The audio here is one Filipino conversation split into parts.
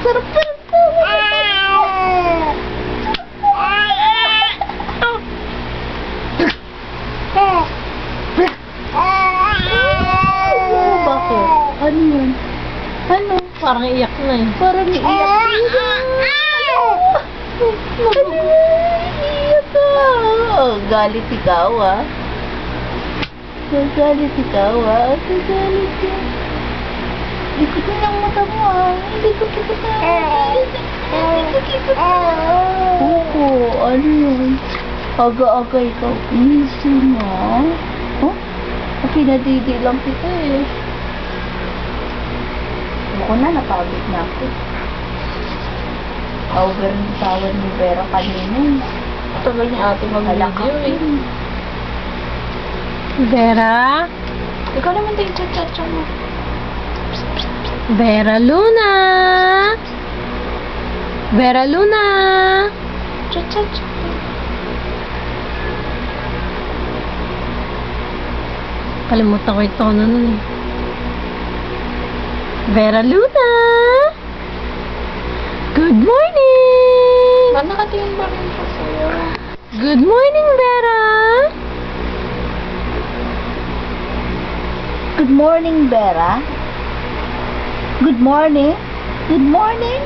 Sarap pa. Bakit? Ano yun? Ano? Parang iyak na eh. Parang iiyak. Iiyak ka. Oh, galit ikaw ah. Galit ikaw ah. Galit ka. Likod mo ng mata mo ah. Likod na. Oo, ano yun? Aga-aga ikaw. Easy na. Oh? Pinadidi lang kita eh. Ako na, napagod na ako. Over ng tawad ni Vera kanina. Tagal ni ate mag-video Halakak eh. yun. Vera? Ikaw naman tayo chat-chat mo. Vera Luna? Vera Luna? Chat-chat. Kalimutan ko yung tono nun eh. Vera Luna? Good morning! Saan nakatingin ba rin siya sa'yo? Good morning, Vera! Good morning, Vera. Good morning. Good morning.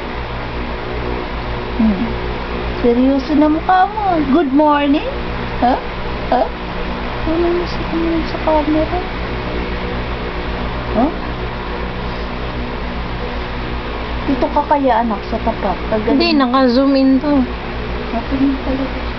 Seryoso na mukha mo. Good morning. Ha? Ha? Ano mo sa camera? Huh? Dito ka kaya anak sa tapat. Hindi, naka-zoom in to. Natingin talaga